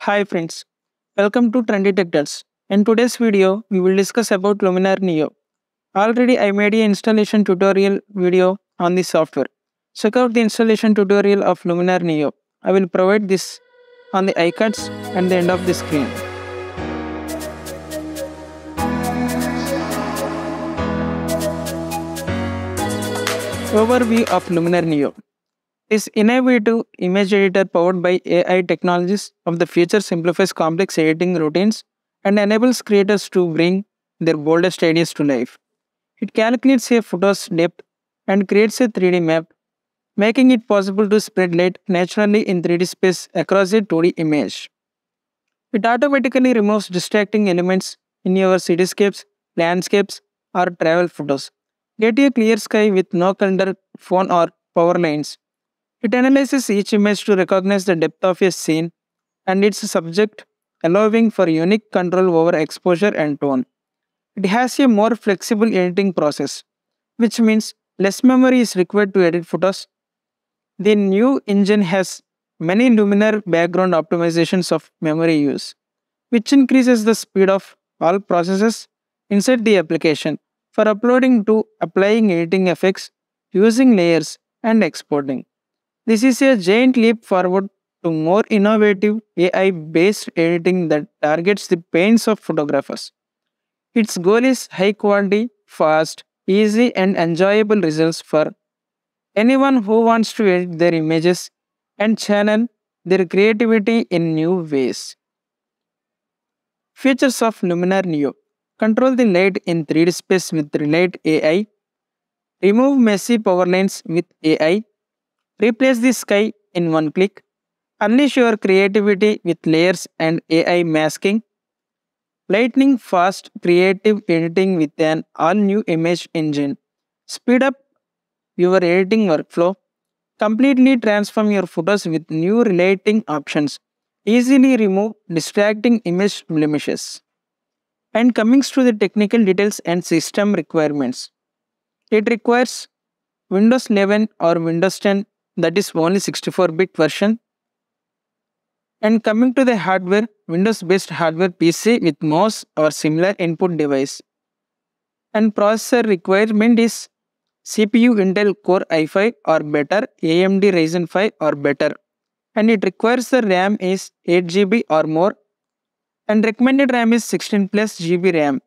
Hi friends, welcome to Trendy Tech Tuts. In today's video, we will discuss about Luminar Neo. Already I made an installation tutorial video on this software. Check out the installation tutorial of Luminar Neo. I will provide this on the iCards and the end of the screen. Overview of Luminar Neo. This innovative image editor powered by AI technologies of the future simplifies complex editing routines and enables creators to bring their boldest ideas to life. It calculates a photo's depth and creates a 3D map, making it possible to spread light naturally in 3D space across a 2D image. It automatically removes distracting elements in your cityscapes, landscapes, or travel photos. Get a clear sky with no clutter, phone, or power lines. It analyzes each image to recognize the depth of a scene and its subject, allowing for unique control over exposure and tone. It has a more flexible editing process, which means less memory is required to edit photos. The new engine has many Luminar background optimizations of memory use, which increases the speed of all processes inside the application for uploading to applying editing effects, using layers, and exporting. This is a giant leap forward to more innovative AI based editing that targets the pains of photographers. Its goal is high quality, fast, easy, and enjoyable results for anyone who wants to edit their images and channel their creativity in new ways. Features of Luminar Neo: control the light in 3D space with Relate AI, remove messy power lines with AI, replace the sky in one click, unleash your creativity with layers and AI masking, lightning fast creative editing with an all new image engine, speed up your editing workflow, completely transform your photos with new relating options, easily remove distracting image blemishes. And coming to the technical details and system requirements, it requires Windows 11 or Windows 10, that is only 64-bit version. And coming to the hardware, Windows based hardware PC with mouse or similar input device. And processor requirement is CPU Intel Core i5 or better, AMD Ryzen 5 or better. And it requires the RAM is 8 GB or more. And recommended RAM is 16 plus GB RAM.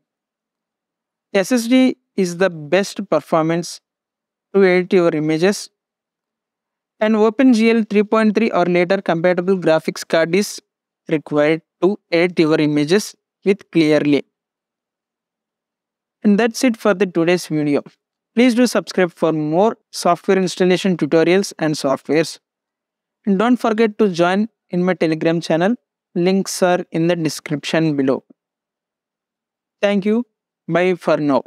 SSD is the best performance to edit your images. An OpenGL 3.3 or later compatible graphics card is required to edit your images with clearly. And that's it for the today's video. Please do subscribe for more software installation tutorials and softwares. And don't forget to join in my Telegram channel. Links are in the description below. Thank you. Bye for now.